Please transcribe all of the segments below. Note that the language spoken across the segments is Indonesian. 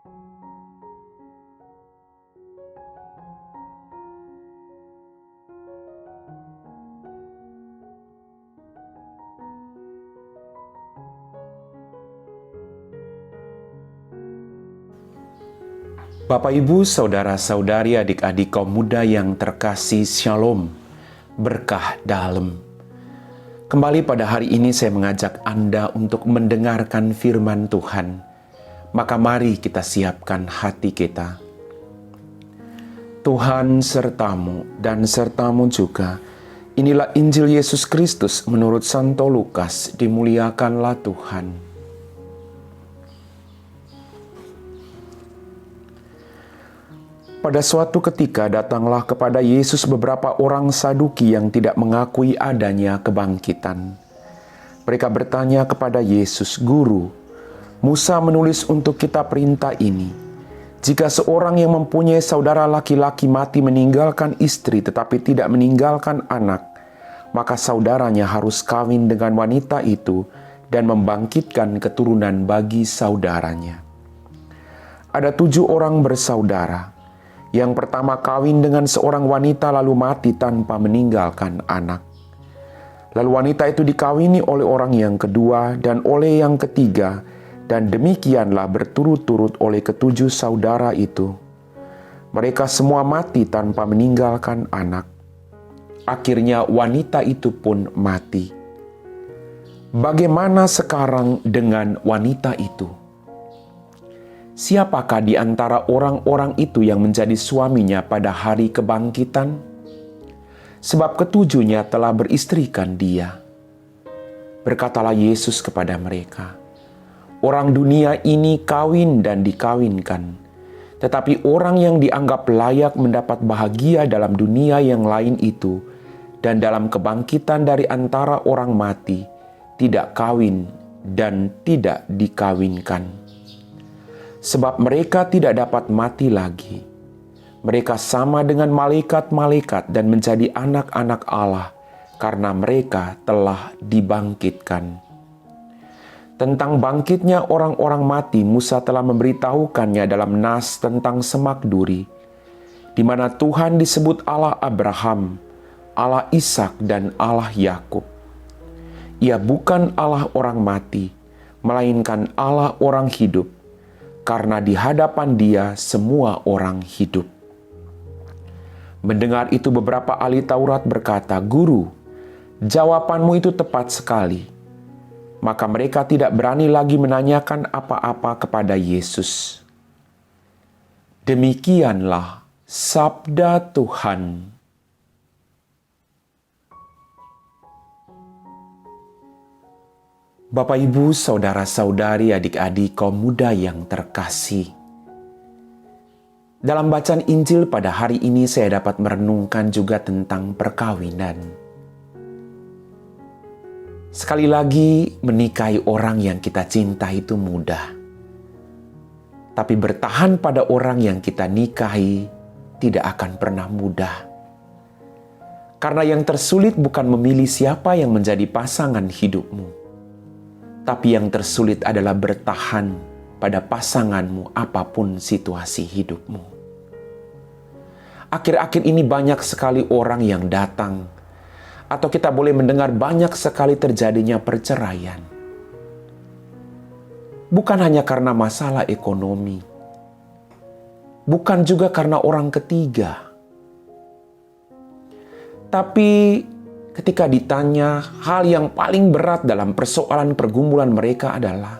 Bapak, Ibu, Saudara-saudari, adik-adik kaum muda yang terkasih, Shalom, berkah dalam. Kembali pada hari ini saya mengajak Anda untuk mendengarkan firman Tuhan. Maka mari kita siapkan hati kita. Tuhan sertamu dan sertamu juga. Inilah Injil Yesus Kristus menurut Santo Lukas, dimuliakanlah Tuhan. Pada suatu ketika datanglah kepada Yesus beberapa orang Saduki yang tidak mengakui adanya kebangkitan. Mereka bertanya kepada Yesus, "Guru, Musa menulis untuk kita perintah ini. Jika seorang yang mempunyai saudara laki-laki mati meninggalkan istri tetapi tidak meninggalkan anak, maka saudaranya harus kawin dengan wanita itu dan membangkitkan keturunan bagi saudaranya. Ada 7 orang bersaudara. Yang pertama kawin dengan seorang wanita lalu mati tanpa meninggalkan anak. Lalu wanita itu dikawini oleh orang yang kedua dan oleh yang ketiga, dan demikianlah berturut-turut oleh ke-7 saudara itu. Mereka semua mati tanpa meninggalkan anak. Akhirnya wanita itu pun mati. Bagaimana sekarang dengan wanita itu? Siapakah di antara orang-orang itu yang menjadi suaminya pada hari kebangkitan? Sebab ketujuhnya telah beristrikan dia." Berkatalah Yesus kepada mereka, "Orang dunia ini kawin dan dikawinkan, tetapi orang yang dianggap layak mendapat bahagia dalam dunia yang lain itu dan dalam kebangkitan dari antara orang mati, tidak kawin dan tidak dikawinkan. Sebab mereka tidak dapat mati lagi. Mereka sama dengan malaikat-malaikat dan menjadi anak-anak Allah karena mereka telah dibangkitkan." Tentang bangkitnya orang-orang mati, Musa telah memberitahukannya dalam nas tentang semak duri, di mana Tuhan disebut Allah Abraham, Allah Ishak dan Allah Yakub. Ia bukan Allah orang mati, melainkan Allah orang hidup, karena di hadapan Dia semua orang hidup. Mendengar itu beberapa ahli Taurat berkata, "Guru, jawabanmu itu tepat sekali." Maka mereka tidak berani lagi menanyakan apa-apa kepada Yesus. Demikianlah sabda Tuhan. Bapak, Ibu, Saudara-saudari, adik-adik kaum muda yang terkasih. Dalam bacaan Injil pada hari ini saya dapat merenungkan juga tentang perkawinan. Sekali lagi, menikahi orang yang kita cinta itu mudah. Tapi bertahan pada orang yang kita nikahi tidak akan pernah mudah. Karena yang tersulit bukan memilih siapa yang menjadi pasangan hidupmu. Tapi yang tersulit adalah bertahan pada pasanganmu apapun situasi hidupmu. Akhir-akhir ini banyak sekali orang yang datang, atau kita boleh mendengar banyak sekali terjadinya perceraian. Bukan hanya karena masalah ekonomi, bukan juga karena orang ketiga. Tapi ketika ditanya, hal yang paling berat dalam persoalan pergumulan mereka adalah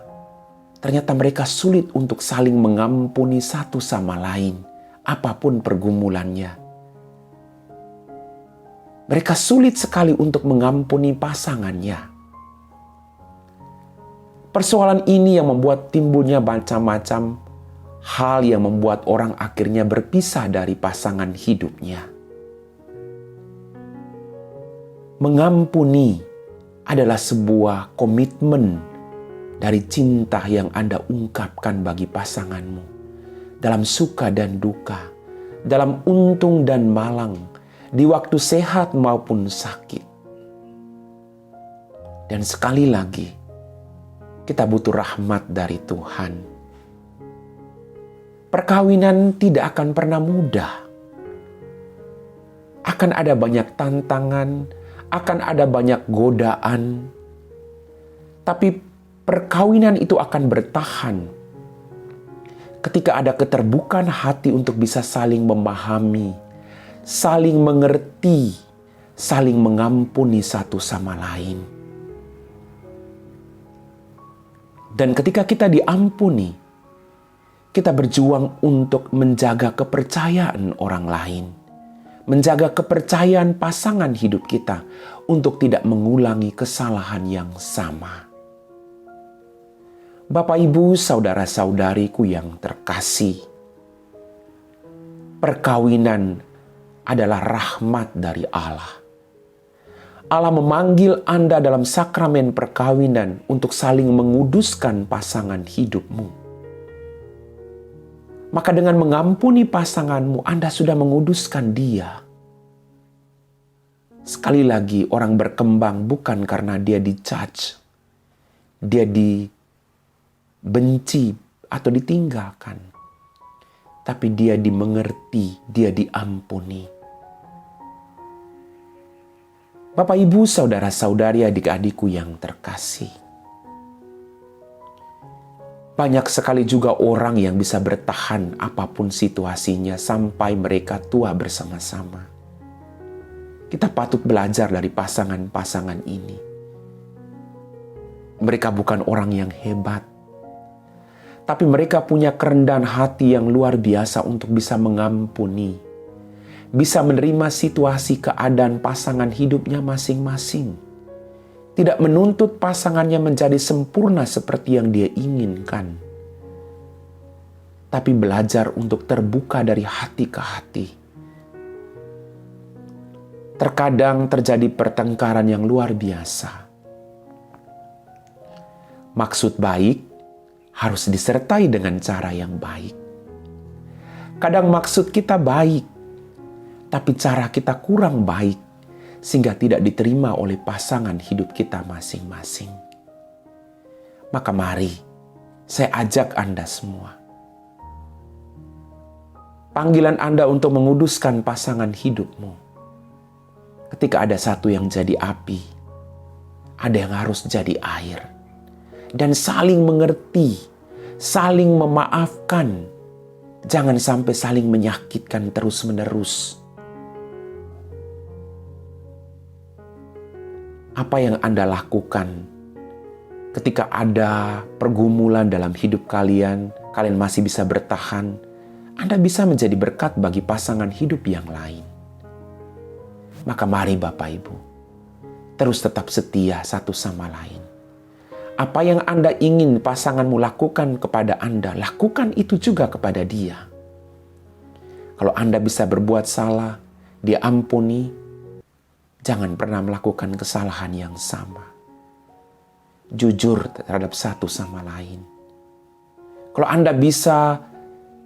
ternyata mereka sulit untuk saling mengampuni satu sama lain, apapun pergumulannya. Mereka sulit sekali untuk mengampuni pasangannya. Persoalan ini yang membuat timbulnya macam-macam hal yang membuat orang akhirnya berpisah dari pasangan hidupnya. Mengampuni adalah sebuah komitmen dari cinta yang Anda ungkapkan bagi pasanganmu. Dalam suka dan duka, dalam untung dan malang, di waktu sehat maupun sakit. Dan sekali lagi, kita butuh rahmat dari Tuhan. Perkawinan tidak akan pernah mudah. Akan ada banyak tantangan, akan ada banyak godaan. Tapi perkawinan itu akan bertahan ketika ada keterbukaan hati untuk bisa saling memahami, saling mengerti, saling mengampuni satu sama lain. Dan ketika kita diampuni, kita berjuang untuk menjaga kepercayaan orang lain, menjaga kepercayaan pasangan hidup kita untuk tidak mengulangi kesalahan yang sama. Bapak, Ibu, saudara-saudariku yang terkasih, perkawinan adalah rahmat dari Allah. Allah memanggil Anda dalam sakramen perkawinan untuk saling menguduskan pasangan hidupmu. Maka dengan mengampuni pasanganmu, Anda sudah menguduskan dia. Sekali lagi, orang berkembang bukan karena dia dijudge, dia dibenci atau ditinggalkan, tapi dia dimengerti, dia diampuni. Bapak, Ibu, saudara-saudari, adik-adikku yang terkasih, banyak sekali juga orang yang bisa bertahan apapun situasinya sampai mereka tua bersama-sama. Kita patut belajar dari pasangan-pasangan ini. Mereka bukan orang yang hebat, tapi mereka punya kerendahan hati yang luar biasa untuk bisa mengampuni, bisa menerima situasi keadaan pasangan hidupnya masing-masing. Tidak menuntut pasangannya menjadi sempurna seperti yang dia inginkan, tapi belajar untuk terbuka dari hati ke hati. Terkadang terjadi pertengkaran yang luar biasa. Maksud baik harus disertai dengan cara yang baik. Kadang maksud kita baik, tapi cara kita kurang baik, sehingga tidak diterima oleh pasangan hidup kita masing-masing. Maka mari, saya ajak Anda semua. Panggilan Anda untuk menguduskan pasangan hidupmu. Ketika ada satu yang jadi api, ada yang harus jadi air. Dan saling mengerti, saling memaafkan. Jangan sampai saling menyakitkan terus-menerus. Apa yang Anda lakukan ketika ada pergumulan dalam hidup kalian masih bisa bertahan, Anda bisa menjadi berkat bagi pasangan hidup yang lain. Maka mari Bapak Ibu, terus tetap setia satu sama lain. Apa yang Anda ingin pasanganmu lakukan kepada Anda, lakukan itu juga kepada dia. Kalau Anda bisa berbuat salah, dia ampuni. Jangan pernah melakukan kesalahan yang sama. Jujur terhadap satu sama lain. Kalau Anda bisa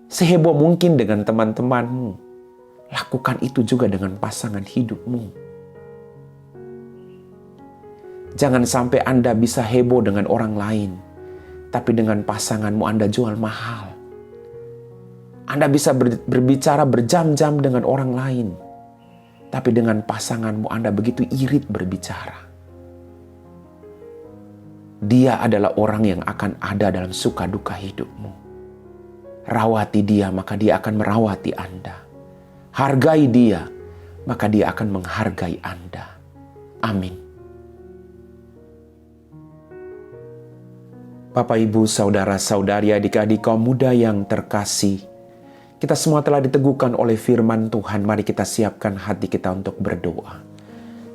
seheboh mungkin dengan teman-temanmu, lakukan itu juga dengan pasangan hidupmu. Jangan sampai Anda bisa heboh dengan orang lain, tapi dengan pasanganmu Anda jual mahal. Anda bisa berbicara berjam-jam dengan orang lain, tapi dengan pasanganmu Anda begitu irit berbicara. Dia adalah orang yang akan ada dalam suka duka hidupmu. Rawati dia, maka dia akan merawati Anda. Hargai dia, maka dia akan menghargai Anda. Amin. Bapak, Ibu, saudara-saudari, adik-adik kaum muda yang terkasih, kita semua telah diteguhkan oleh firman Tuhan. Mari kita siapkan hati kita untuk berdoa.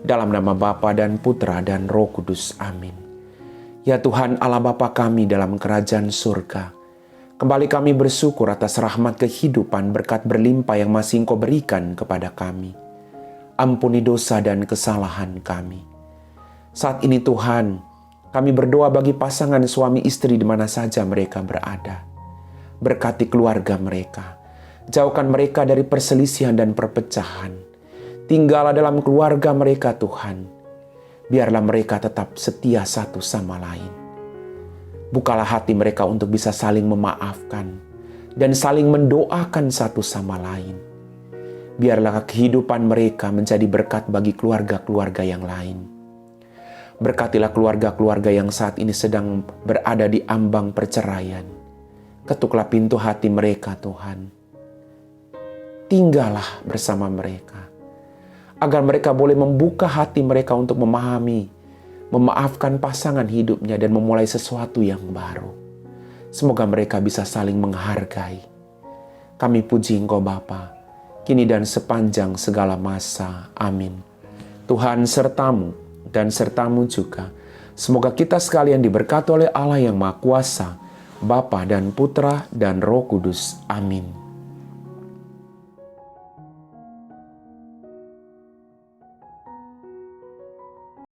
Dalam nama Bapa dan Putra dan Roh Kudus. Amin. Ya Tuhan Allah Bapa kami dalam kerajaan surga, kembali kami bersyukur atas rahmat kehidupan berkat berlimpah yang masih Engkau berikan kepada kami. Ampuni dosa dan kesalahan kami. Saat ini Tuhan, kami berdoa bagi pasangan suami istri di mana saja mereka berada. Berkati keluarga mereka. Jauhkan mereka dari perselisihan dan perpecahan. Tinggallah dalam keluarga mereka Tuhan. Biarlah mereka tetap setia satu sama lain. Bukalah hati mereka untuk bisa saling memaafkan, dan saling mendoakan satu sama lain. Biarlah kehidupan mereka menjadi berkat bagi keluarga-keluarga yang lain. Berkatilah keluarga-keluarga yang saat ini sedang berada di ambang perceraian. Ketuklah pintu hati mereka, Tuhan. Tinggallah bersama mereka, agar mereka boleh membuka hati mereka untuk memahami, memaafkan pasangan hidupnya, dan memulai sesuatu yang baru. Semoga mereka bisa saling menghargai. Kami puji Engkau Bapa, kini dan sepanjang segala masa. Amin. Tuhan sertamu dan sertamu juga. Semoga kita sekalian diberkati oleh Allah yang Maha Kuasa, Bapa dan Putra dan Roh Kudus. Amin.